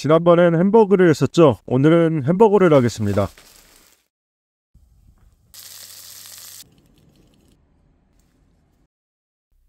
지난번엔 햄버거를 했었죠. 오늘은 햄버거를 하겠습니다.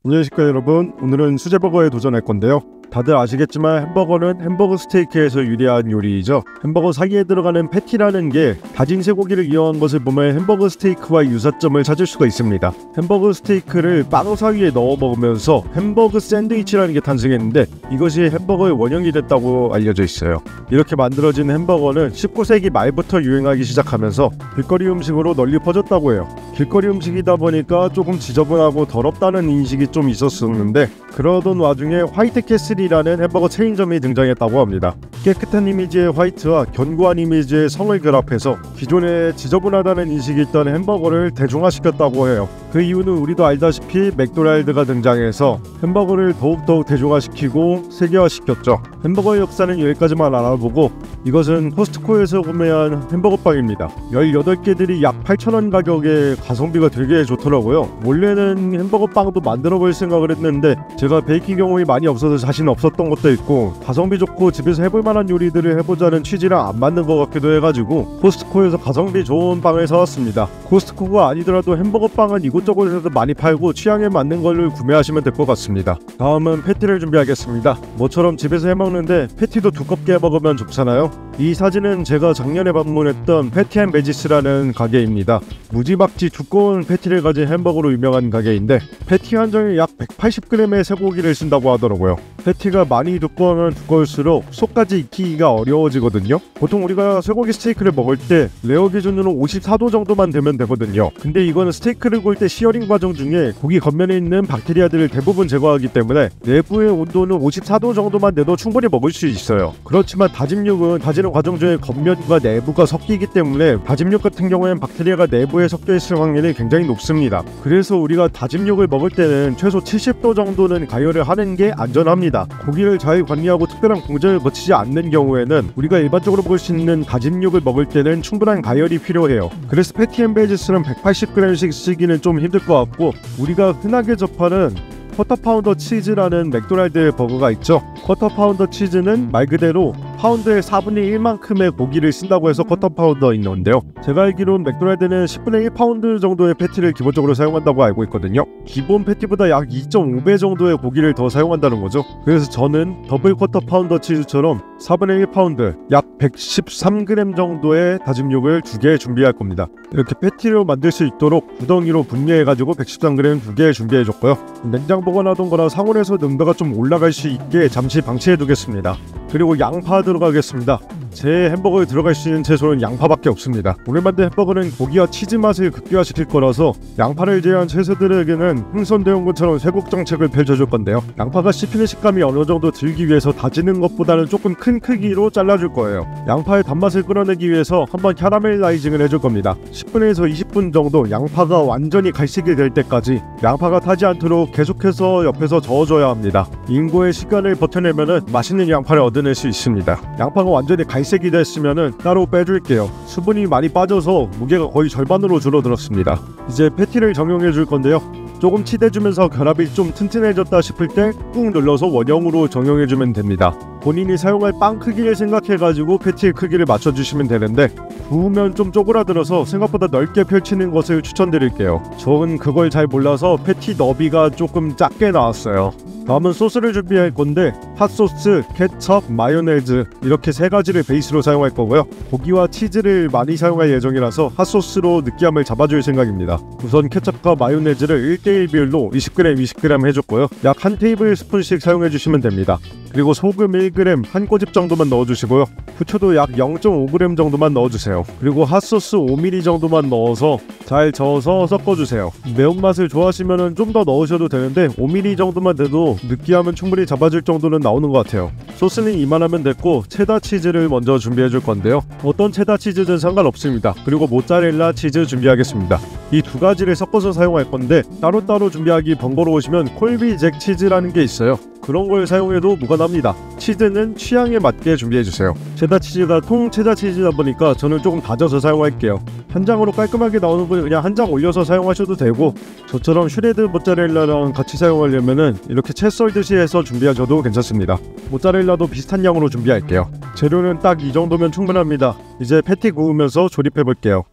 안녕하십니까 여러분, 오늘은 수제버거에 도전할 건데요. 다들 아시겠지만 햄버거는 햄버거 스테이크에서 유래한 요리이죠. 햄버거 사이에 들어가는 패티라는 게 다진 쇠고기를 이용한 것을 보면 햄버거 스테이크와 유사점을 찾을 수가 있습니다. 햄버거 스테이크를 빵 사이에 넣어 먹으면서 햄버거 샌드위치라는 게 탄생했는데 이것이 햄버거의 원형이 됐다고 알려져 있어요. 이렇게 만들어진 햄버거는 19세기 말부터 유행하기 시작하면서 길거리 음식으로 널리 퍼졌다고 해요. 길거리 음식이다 보니까 조금 지저분하고 더럽다는 인식이 좀 있었는데 그러던 와중에 화이트 캐슬이라는 햄버거 체인점이 등장했다고 합니다. 깨끗한 이미지의 화이트와 견고한 이미지의 성을 결합해서 기존에 지저분하다는 인식이 있던 햄버거를 대중화시켰다고 해요. 그 이유는 우리도 알다시피 맥도날드가 등장해서 햄버거를 더욱더욱 대중화시키고 세계화시켰죠. 햄버거의 역사는 여기까지만 알아보고 이것은 코스트코에서 구매한 햄버거빵입니다. 18개들이 약 8,000원 가격에 가성비가 되게 좋더라고요. 원래는 햄버거빵도 만들어 볼 생각을 했는데 제가 베이킹 경험이 많이 없어서 자신 없었던 것도 있고 가성비 좋고 집에서 해볼 만한 요리들을 해보자는 취지랑 안 맞는 것 같기도 해가지고 코스트코에서 가성비 좋은 빵을 사왔습니다. 코스트코가 아니더라도 햄버거빵은 이곳저곳에서 많이 팔고 취향에 맞는 걸로 구매하시면 될 것 같습니다. 다음은 패티를 준비하겠습니다. 모처럼 집에서 해먹는데 패티도 두껍게 해먹으면 좋잖아요. 이 사진은 제가 작년에 방문했던 패티앤베지스라는 가게입니다. 무지막지 두꺼운 패티를 가진 햄버거로 유명한 가게인데 패티 한 점에 약 180g의 쇠고기를 쓴다고 하더라고요. 패티가 많이 두꺼우면 두꺼울수록 속까지 익히기가 어려워지거든요. 보통 우리가 쇠고기 스테이크를 먹을 때 레어 기준으로 54도 정도만 되면 되거든요. 근데 이거는 스테이크를 구울 때 시어링 과정 중에 고기 겉면에 있는 박테리아들을 대부분 제거하기 때문에 내부의 온도는 54도 정도만 돼도 충분히 먹을 수 있어요. 그렇지만 다진 육은 다지는 과정 중에 겉면과 내부가 섞이기 때문에 다진 육 같은 경우에는 박테리아가 내부에 섞여 있을 확률이 굉장히 높습니다. 그래서 우리가 다진 육을 먹을 때는 최소 70도 정도는 가열을 하는 게 안전합니다. 고기를 잘 관리하고 특별한 공정을 거치지 않는 경우에는 우리가 일반적으로 먹을 수 있는 다진 육을 먹을 때는 충분한 가열이 필요해요. 그래서 패티앤베지스는 180g씩 쓰기는 좀 힘들 것 같고 우리가 흔하게 접하는 쿼터 파운더 치즈라는 맥도날드의 버거가 있죠. 쿼터 파운더 치즈는 말 그대로 파운드의 4분의 1만큼의 고기를 쓴다고 해서 쿼터 파운더인 건데요. 제가 알기로는 맥도날드는 10분의 1파운드 정도의 패티를 기본적으로 사용한다고 알고 있거든요. 기본 패티보다 약 2.5배 정도의 고기를 더 사용한다는 거죠. 그래서 저는 더블 쿼터 파운더 치즈처럼 4분의 1파운드 약 113g 정도의 다진 육을 2개 준비할 겁니다. 이렇게 패티로 만들 수 있도록 구덩이로 분리해가지고 113g 2개 준비해줬고요. 냉장 보관하던 거라 상온에서 농도가 좀 올라갈 수 있게 잠시 방치해 두겠습니다. 그리고 양파 들어가겠습니다. 제 햄버거에 들어갈 수 있는 채소는 양파밖에 없습니다. 오늘 만든 햄버거는 고기와 치즈 맛을 극대화시킬 거라서 양파를 제외한 채소들에게는 흥선대원 것처럼 쇄국 정책을 펼쳐줄 건데요. 양파가 씹히는 식감이 어느 정도 들기 위해서 다지는 것보다는 조금 큰 크기로 잘라줄 거예요. 양파의 단맛을 끌어내기 위해서 한번 캐러멜라이징을 해줄 겁니다. 10분에서 20분 정도 양파가 완전히 갈색이 될 때까지 양파가 타지 않도록 계속해서 옆에서 저어줘야 합니다. 인고의 시간을 버텨내면 맛있는 양파를 얻어낼 수 있습니다. 양파가 완전히 갈색이 됐으면 따로 빼줄게요. 수분이 많이 빠져서 무게가 거의 절반으로 줄어들었습니다. 이제 패티를 정형해 줄 건데요. 조금 치대주면서 결합이 좀 튼튼해졌다 싶을 때 꾹 눌러서 원형으로 정형해주면 됩니다. 본인이 사용할 빵 크기를 생각해가지고 패티의 크기를 맞춰주시면 되는데 구우면 좀 쪼그라들어서 생각보다 넓게 펼치는 것을 추천드릴게요. 저는 그걸 잘 몰라서 패티 너비가 조금 작게 나왔어요. 다음은 소스를 준비할 건데 핫소스, 케첩, 마요네즈 이렇게 세 가지를 베이스로 사용할 거고요. 고기와 치즈를 많이 사용할 예정이라서 핫소스로 느끼함을 잡아줄 생각입니다. 우선 케첩과 마요네즈를 1:1 비율로 20g, 20g 해줬고요. 약 한 테이블 스푼씩 사용해주시면 됩니다. 그리고 소금 1g 한 꼬집 정도만 넣어주시고요. 후추도 약 0.5g 정도만 넣어주세요. 그리고 핫소스 5ml 정도만 넣어서 잘 저어서 섞어주세요. 매운맛을 좋아하시면 좀 더 넣으셔도 되는데 5ml 정도만 돼도 느끼함은 충분히 잡아줄 정도는 나오는 것 같아요. 소스는 이만하면 됐고 체다 치즈를 먼저 준비해줄 건데요. 어떤 체다 치즈든 상관없습니다. 그리고 모짜렐라 치즈 준비하겠습니다. 이 두 가지를 섞어서 사용할 건데 따로따로 준비하기 번거로우시면 콜비 잭 치즈라는 게 있어요. 그런 걸 사용해도 무관합니다. 치즈는 취향에 맞게 준비해주세요. 체다 치즈가 통 체다 치즈다 보니까 저는 조금 다져서 사용할게요. 한 장으로 깔끔하게 나오는 분은 그냥 한 장 올려서 사용하셔도 되고, 저처럼 슈레드 모짜렐라랑 같이 사용하려면은 이렇게 채 썰듯이 해서 준비하셔도 괜찮습니다. 모짜렐라도 비슷한 양으로 준비할게요. 재료는 딱 이 정도면 충분합니다. 이제 패티 구우면서 조립해 볼게요.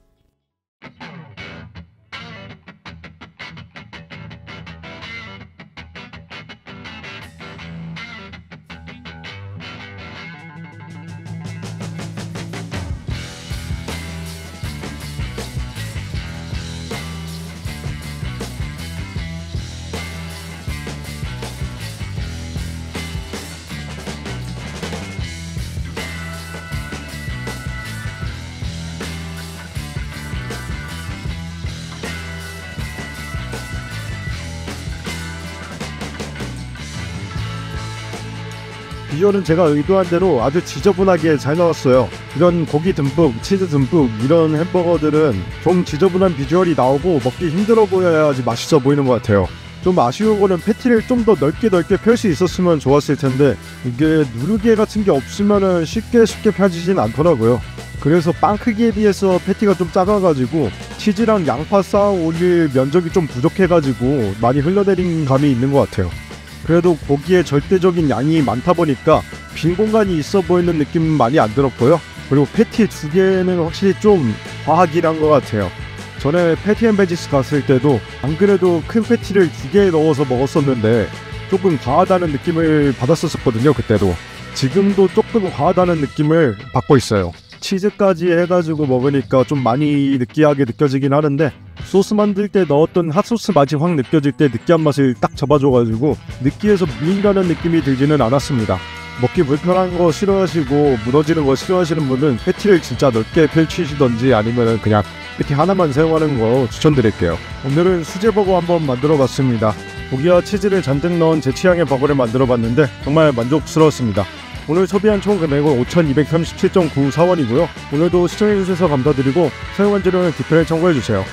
비주얼은 제가 의도한 대로 아주 지저분하게 잘 나왔어요. 이런 고기 듬뿍, 치즈 듬뿍 이런 햄버거들은 좀 지저분한 비주얼이 나오고 먹기 힘들어 보여야지 맛있어 보이는 것 같아요. 좀 아쉬운 거는 패티를 좀 더 넓게 펼 수 있었으면 좋았을 텐데, 이게 누르개 같은 게 없으면은 쉽게 펴지진 않더라고요. 그래서 빵 크기에 비해서 패티가 좀 작아가지고 치즈랑 양파 쌓아 올릴 면적이 좀 부족해가지고 많이 흘러내린 감이 있는 것 같아요. 그래도 고기의 절대적인 양이 많다 보니까 빈 공간이 있어 보이는 느낌 많이 안 들었고요. 그리고 패티 두 개는 확실히 좀 과하긴 한 것 같아요. 전에 패티 앤 베지스 갔을 때도 안 그래도 큰 패티를 두 개 넣어서 먹었었는데 조금 과하다는 느낌을 받았었거든요. 그때도. 지금도 조금 과하다는 느낌을 받고 있어요. 치즈까지 해가지고 먹으니까 좀 많이 느끼하게 느껴지긴 하는데, 소스 만들 때 넣었던 핫소스 맛이 확 느껴질 때 느끼한 맛을 딱 잡아줘가지고 느끼해서 밀린다는 느낌이 들지는 않았습니다. 먹기 불편한 거 싫어하시고 무너지는 거 싫어하시는 분은 패티를 진짜 넓게 펼치시던지 아니면 그냥 패티 하나만 사용하는 거 추천드릴게요. 오늘은 수제버거 한번 만들어 봤습니다. 고기와 치즈를 잔뜩 넣은 제 취향의 버거를 만들어 봤는데 정말 만족스러웠습니다. 오늘 소비한 총 금액은 5,237.94원이고요. 오늘도 시청해주셔서 감사드리고 사용한 재료는 디테일 참고해주세요.